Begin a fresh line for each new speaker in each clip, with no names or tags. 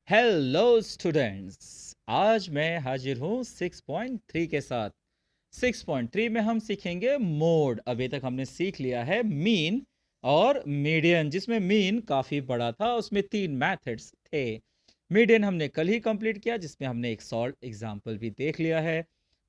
Hello students, आज मैं हाजिर हूँ 6.3 के साथ। 6.3 में हम सीखेंगे मोड। अभी तक हमने सीख लिया है मीन और मीडियन, जिसमें मीन काफ़ी बड़ा था, उसमें 3 मेथड्स थे। मीडियन हमने कल ही कंप्लीट किया, जिसमें हमने एक सॉल्व एग्जाम्पल भी देख लिया है।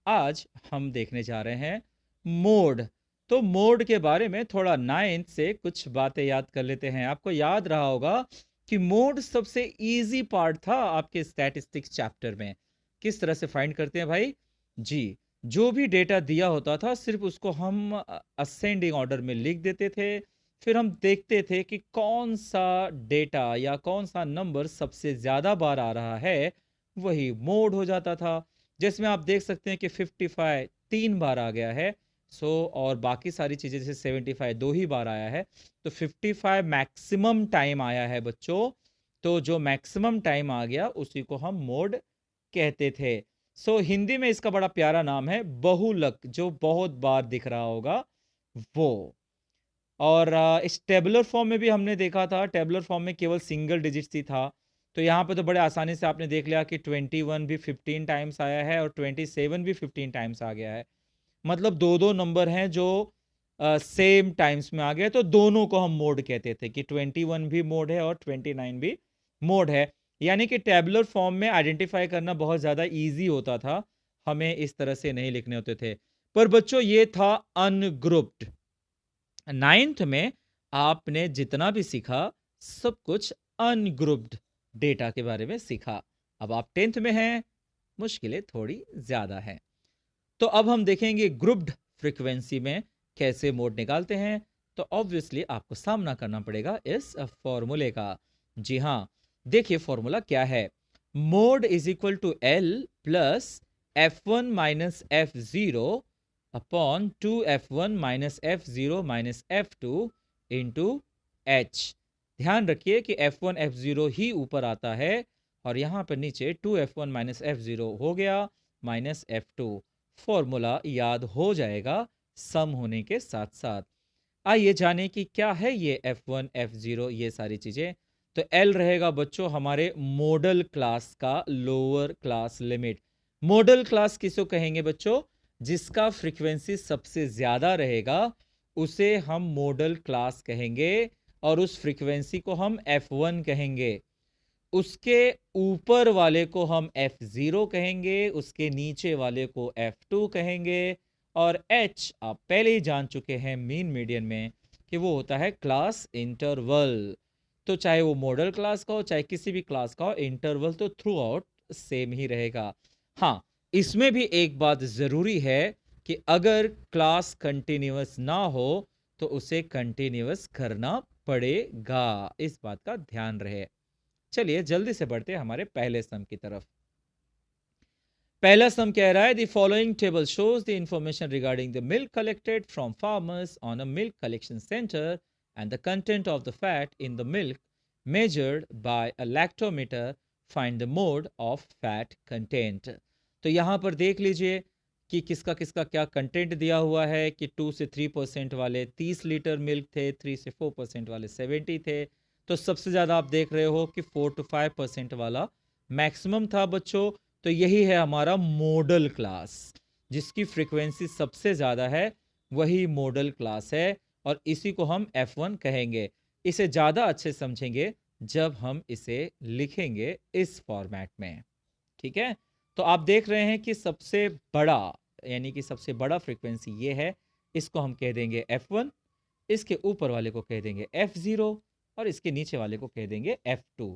आज हम देखने जा रहे हैं मोड। तो मोड के बारे में थोड़ा नाइन्थ से कुछ बातें याद कर लेते हैं। आपको याद रहा होगा कि मोड सबसे इजी पार्ट था आपके स्टैटिस्टिक्स चैप्टर में। किस तरह से फाइंड करते हैं भाई जी? जो भी डेटा दिया होता था सिर्फ उसको हम असेंडिंग ऑर्डर में लिख देते थे। फिर हम देखते थे कि कौन सा डेटा या कौन सा नंबर सबसे ज़्यादा बार आ रहा है, वही मोड हो जाता था। जिसमें आप देख सकते हैं कि 55 3 बार आ गया है। और बाकी सारी चीज़ें जैसे 75 2 ही बार आया है। तो 55 मैक्सिमम टाइम आया है बच्चों। तो जो मैक्सिमम टाइम आ गया उसी को हम मोड कहते थे। हिंदी में इसका बड़ा प्यारा नाम है बहुलक, जो बहुत बार दिख रहा होगा वो। और इस टेबुलर फॉर्म में भी हमने देखा था, टेबुलर फॉर्म में केवल सिंगल डिजिट्स ही था। तो यहाँ पे तो बड़े आसानी से आपने देख लिया कि 21 भी 15 टाइम्स आया है और 27 भी 15 टाइम्स आ गया है। मतलब दो दो नंबर हैं जो सेम टाइम्स में आ गए, तो दोनों को हम मोड कहते थे कि 21 भी मोड है और 29 भी मोड है। यानी कि टेबुलर फॉर्म में आइडेंटिफाई करना बहुत ज़्यादा इजी होता था, हमें इस तरह से नहीं लिखने होते थे। पर बच्चों ये था अनग्रुप्ड। नाइन्थ में आपने जितना भी सीखा सब कुछ अनग्रुप्ड डेटा के बारे में सीखा। अब आप 10th में हैं, मुश्किलें थोड़ी ज़्यादा हैं। तो अब हम देखेंगे ग्रुप्ड फ्रीक्वेंसी में कैसे मोड निकालते हैं। तो ऑब्वियसली आपको सामना करना पड़ेगा इस फॉर्मूले का। जी हाँ, देखिए फॉर्मूला क्या है। Mode is equal to L plus F1 minus F0 upon 2F1 minus F0 minus F2 into H. ध्यान रखिए कि F1 F0 ही ऊपर आता है और यहाँ पर नीचे 2F1 माइनस F0 हो गया माइनस F2। फॉर्मूला याद हो जाएगा सम होने के साथ साथ। आइए जाने कि क्या है ये F1 F0 ये सारी चीजें। तो L रहेगा बच्चों हमारे मॉडल क्लास का lower class limit. Model class किसको कहेंगे बच्चों? जिसका फ्रीक्वेंसी सबसे ज्यादा रहेगा उसे हम मॉडल क्लास कहेंगे और उस फ्रीक्वेंसी को हम F1 कहेंगे। उसके ऊपर वाले को हम F0 कहेंगे, उसके नीचे वाले को F2 कहेंगे। और H आप पहले ही जान चुके हैं मीन मीडियन में कि वो होता है क्लास इंटरवल। तो चाहे वो मॉडल क्लास का हो चाहे किसी भी क्लास का हो, इंटरवल तो थ्रू आउट सेम ही रहेगा। हाँ, इसमें भी एक बात जरूरी है कि अगर क्लास कंटिन्यूअस ना हो तो उसे कंटिन्यूअस करना पड़ेगा। इस बात का ध्यान रहे। चलिए जल्दी से बढ़ते हैं हमारे पहले सम की तरफ। पहला सम कह रहा है the following table shows the information regarding the milk collected from farmers on a milk collection centre and the content of the fat in the milk measured by a lactometer. Find the mode of fat content. तो यहां पर देख लीजिए कि किसका किसका क्या content दिया हुआ है कि 2 से 3% वाले 30 लीटर मिल्क थे, 3 से 4% वाले 70 थे। तो सबसे ज़्यादा आप देख रहे हो कि 4 to 5% वाला मैक्सिमम था बच्चों। तो यही है हमारा मॉडल क्लास, जिसकी फ्रीक्वेंसी सबसे ज़्यादा है वही मॉडल क्लास है और इसी को हम F1 कहेंगे। इसे ज़्यादा अच्छे समझेंगे जब हम इसे लिखेंगे इस फॉर्मेट में। ठीक है, तो आप देख रहे हैं कि सबसे बड़ा यानी कि सबसे बड़ा फ्रीक्वेंसी ये है, इसको हम कह देंगे F1, इसके ऊपर वाले को कह देंगे F0 और इसके नीचे वाले को कह देंगे F2।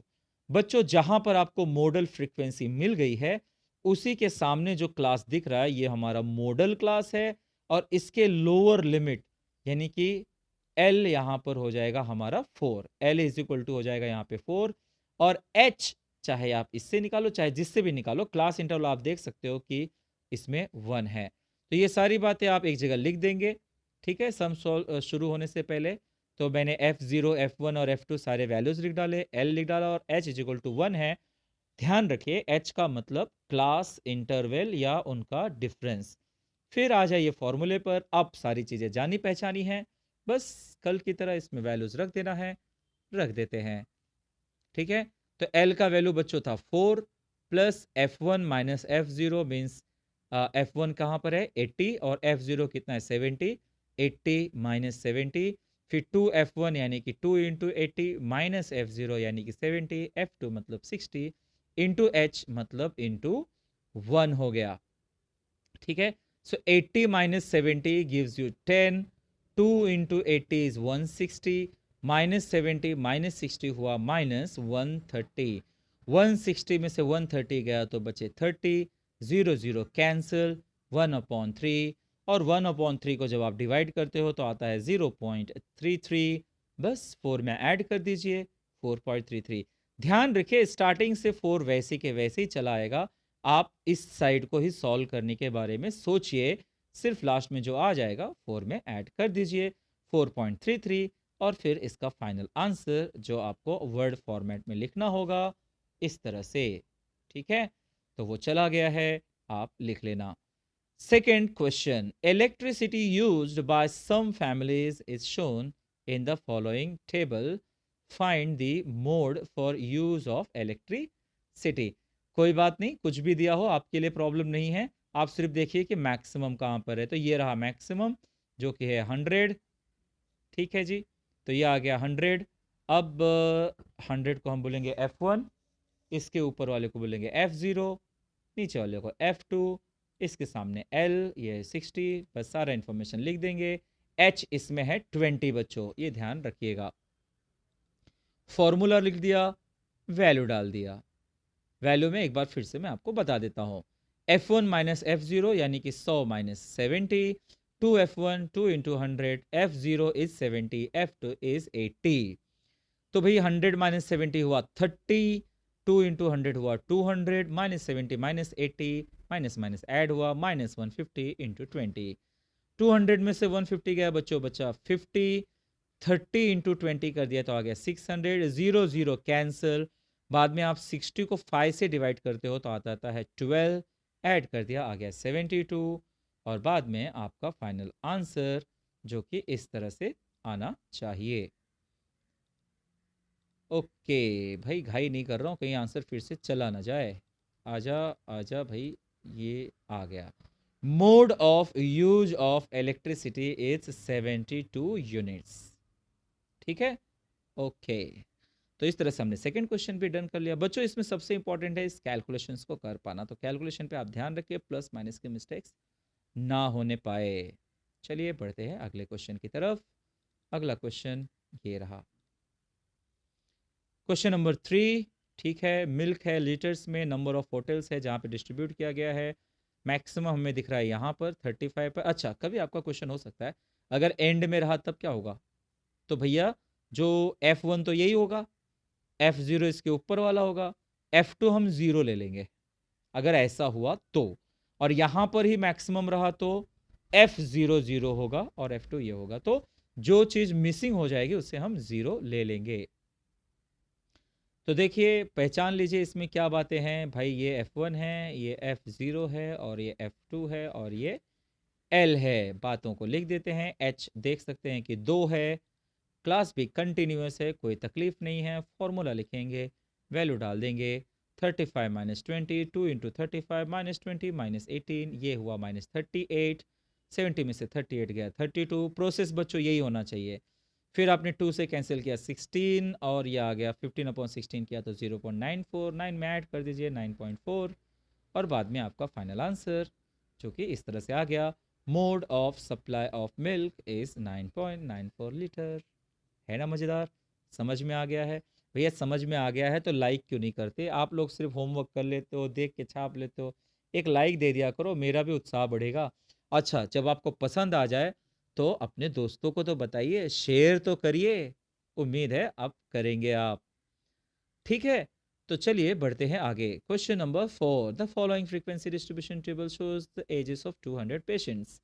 बच्चों जहां पर आपको मॉडल फ्रीक्वेंसी मिल गई है उसी के सामने जो क्लास दिख रहा है ये हमारा मॉडल क्लास है और इसके लोअर लिमिट यानी कि L यहां पर हो जाएगा हमारा 4। L इज इक्वल टू हो जाएगा यहां पे 4 और H चाहे आप इससे निकालो चाहे जिससे भी निकालो, क्लास इंटरवल आप देख सकते हो कि इसमें 1 है। तो ये सारी बातें आप एक जगह लिख देंगे। ठीक है, सम सॉल्व शुरू होने से पहले तो मैंने F0 F1 और F2 सारे वैल्यूज लिख डाले, L लिख डाला और H इज इक्वल टू 1 है। ध्यान रखिए H का मतलब क्लास इंटरवल या उनका डिफरेंस। फिर आ जाइए फॉर्मूले पर। अब सारी चीजें जानी पहचानी हैं, बस कल की तरह इसमें वैल्यूज रख देना है, रख देते हैं। ठीक है, तो L का वैल्यू बच्चों था 4 plus F1 minus F0 means F1 कहाँ पर है 80 और F0 कितना है 70, 80 माइनस 70, फिर 2F1 यानी कि 2 इंटू 80 माइनस F0 यानी कि 70, F2 मतलब 60 इंटू H मतलब इंटू 1 हो गया। ठीक है, सो 80 minus 70 gives you 10, 2 into 80 is 160, minus 70 minus 60 हुआ माइनस 130, 160 में से 130 गया तो बचे 30, 0 0 कैंसिल, 1/3 और 1/3 को जब आप डिवाइड करते हो तो आता है 0.33, बस 4 में ऐड कर दीजिए 4.33। ध्यान रखिए स्टार्टिंग से 4 वैसे के वैसे ही चला आएगा, आप इस साइड को ही सॉल्व करने के बारे में सोचिए, सिर्फ लास्ट में जो आ जाएगा 4 में ऐड कर दीजिए 4.33 और फिर इसका फाइनल आंसर जो आपको वर्ड फॉर्मेट में लिखना होगा इस तरह से। ठीक है, तो वो चला गया है, आप लिख लेना। Second question, electricity used by some families is shown in the following table, find the mode for use of electricity. कोई बात नहीं, कुछ भी दिया हो आपके लिए प्रॉब्लम नहीं है, आप सिर्फ देखिए कि मैक्सिमम कहाँ पर है। तो ये रहा मैक्सिमम जो कि है 100। ठीक है जी, तो ये आ गया 100। अब 100 को हम बोलेंगे F1, इसके ऊपर वाले को बोलेंगे F0, नीचे वाले को F2, इसके सामने L, ये 60, बस सारा इंफॉर्मेशन लिख देंगे। H इसमें है 20 बच्चों, ये ध्यान रखिएगा। फॉर्मूला लिख दिया, वैल्यू डाल दिया। वैल्यू में एक बार फिर से मैं आपको बता देता हूं, F1 माइनस F0 यानी कि 100 minus 70, 2F1 2 into 100, F0 is 70, F2 is 80। तो भाई 100 माइनस 70 हुआ 30, 2 इंटू 100 हुआ 200, minus 70 minus 80, minus minus add हुआ माइनस 150 इंटू 20। 200 में से 150 गया बच्चों, बचा 50, 30 इंटू 20 कर दिया तो आ गया 600, 0 0 कैंसिल, बाद में आप 60 को 5 से डिवाइड करते हो तो आता है 12, ऐड कर दिया आ गया 72 और बाद में आपका फाइनल आंसर जो कि इस तरह से आना चाहिए। ओके भाई, घाई नहीं कर रहा हूँ, कहीं आंसर फिर से चला ना जाए। आजा आजा भाई, ये आ गया। Mode of use of electricity is 72 units. ठीक है, ओके। तो इस तरह से हमने सेकंड क्वेश्चन भी डन कर लिया बच्चों। इसमें सबसे इंपॉर्टेंट है इस कैलकुलेशंस को कर पाना, तो कैलकुलेशन पे आप ध्यान रखिए, प्लस माइनस के मिस्टेक्स ना होने पाए। चलिए बढ़ते हैं अगले क्वेश्चन की तरफ। अगला क्वेश्चन ये रहा, क्वेश्चन नंबर 3। ठीक है, मिल्क है लीटर्स में, नंबर ऑफ होटल्स है जहाँ पे डिस्ट्रीब्यूट किया गया है, मैक्सिमम हमें दिख रहा है यहाँ पर 35 पर। अच्छा, कभी आपका क्वेश्चन हो सकता है अगर एंड में रहा तब क्या होगा, तो भैया जो F1 तो यही होगा, F0 इसके ऊपर वाला होगा, F2 हम 0 ले लेंगे अगर ऐसा हुआ तो, और यहां पर ही मैक्सिमम रहा तो F0 0 होगा और F2 ये होगा, तो जो चीज मिसिंग हो जाएगी उससे हम 0 ले लेंगे। तो देखिए पहचान लीजिए इसमें क्या बातें हैं भाई, ये F1 है, ये F0 है और ये F2 है और ये L है। बातों को लिख देते हैं, H देख सकते हैं कि 2 है, क्लास भी कंटिन्यूस है, कोई तकलीफ नहीं है। फॉर्मूला लिखेंगे, वैल्यू डाल देंगे, 35 माइनस 20, 2 इंटू 35 माइनस 20 माइनस 18, ये हुआ माइनस 38, 70 में से 38 गया 32। प्रोसेस बच्चों यही होना चाहिए। फिर आपने 2 से कैंसिल किया 16 और ये आ गया 15/16 किया तो 0.94, 9 में ऐड कर दीजिए 9.4 और बाद में आपका फाइनल आंसर जो कि इस तरह से आ गया। Mode of supply of milk is 9.94 litre. है ना मज़ेदार, समझ में आ गया है भैया? समझ में आ गया है तो लाइक क्यों नहीं करते आप लोग? सिर्फ होमवर्क कर लेते हो, देख के छाप लेते हो, एक लाइक दे दिया करो, मेरा भी उत्साह बढ़ेगा। अच्छा, जब आपको पसंद आ जाए तो अपने दोस्तों को तो बताइए, शेयर तो करिए, उम्मीद है अब करेंगे आप। ठीक है, तो चलिए बढ़ते हैं आगे। Question number 4, the following frequency distribution table shows the ages of 200 patients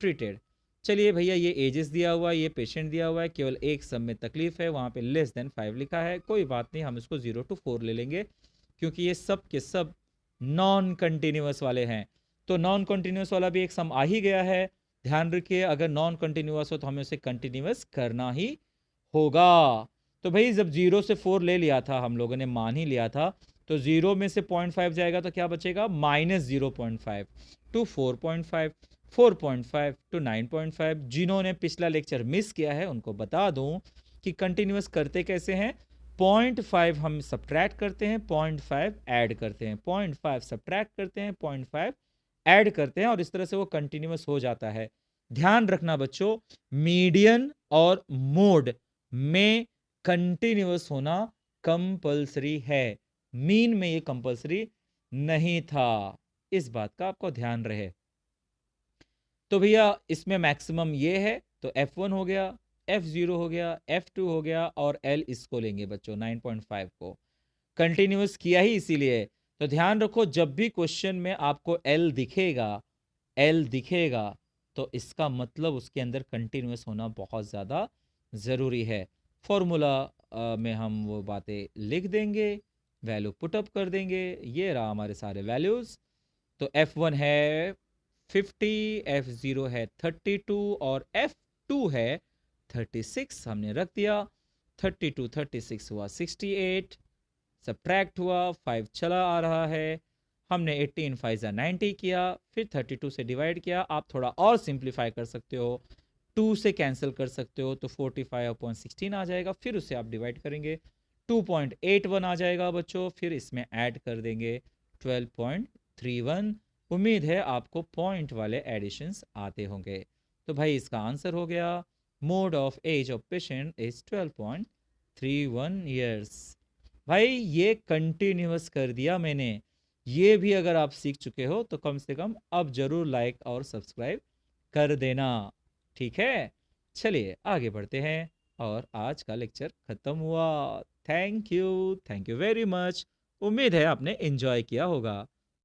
treated. चलिए भैया, ये एजेस दिया हुआ है, ये पेशेंट दिया हुआ है, केवल एक सब में तकलीफ है, वहाँ पे लेस देन 5 लिखा है। कोई बात नहीं, हम इसको 0 to 4 ले लेंगे क्योंकि ये सब के सब नॉन कंटिन्यूस वाले हैं। तो नॉन कंटिन्यूस वाला भी एक सम आ ही गया है। ध्यान रखिए, अगर नॉन कंटिन्यूस हो तो हमें उसे कंटिन्यूस करना ही होगा। तो भाई जब 0 से 4 ले लिया था, हम लोगों ने मान ही लिया था, तो 0 में से 0.5 जाएगा तो क्या बचेगा, -0.5 टू 4.5, 4.5 टू 9.5। जिन्होंने पिछला लेक्चर मिस किया है उनको बता दूं कि कंटिन्यूअस करते कैसे हैं। 0.5 हम सब्ट्रैक्ट करते हैं, 0.5 ऐड करते हैं, 0.5 सब्ट्रैक्ट करते हैं, 0.5 ऐड करते हैं, और इस तरह से वो कंटिन्यूअस हो जाता है। ध्यान रखना बच्चों, मीडियन और मोड में कंटिन्यूअस होना कंपलसरी है, मीन में ये कंपलसरी नहीं था, इस बात का आपको ध्यान रहे। तो भैया इसमें मैक्सिमम ये है, तो F1 हो गया, F0 हो गया, F2 हो गया, और L इसको लेंगे बच्चों 9.5 को। कंटिन्यूअस किया ही इसीलिए। तो ध्यान रखो, जब भी क्वेश्चन में आपको L दिखेगा तो इसका मतलब उसके अंदर कंटिन्यूअस होना बहुत ज़्यादा ज़रूरी है। फॉर्मूला में हम वो बातें लिख देंगे, वैल्यू पुटअप कर देंगे। ये रहा हमारे सारे वैल्यूज़। तो F1 है 50, F0 है 32 और F2 है 36। हमने रख दिया, 32 36 हुआ 68, सब्ट्रैक्ट हुआ 5 चला आ रहा है, हमने 18 5 90 किया, फिर 32 से डिवाइड किया। आप थोड़ा और सिंप्लीफाई कर सकते हो, 2 से कैंसिल कर सकते हो, तो 45/16 आ जाएगा, फिर उसे आप डिवाइड करेंगे 2.81 आ जाएगा बच्चों, फिर इसमें ऐड कर देंगे 12.31। उम्मीद है आपको पॉइंट वाले एडिशंस आते होंगे। तो भाई इसका आंसर हो गया, mode of age of patient is 12.31 years. भाई ये कंटिन्यूअस कर दिया मैंने, ये भी अगर आप सीख चुके हो तो कम से कम अब जरूर लाइक और सब्सक्राइब कर देना, ठीक है। चलिए आगे बढ़ते हैं, और आज का लेक्चर खत्म हुआ। Thank you very much. उम्मीद है आपने एंजॉय किया होगा।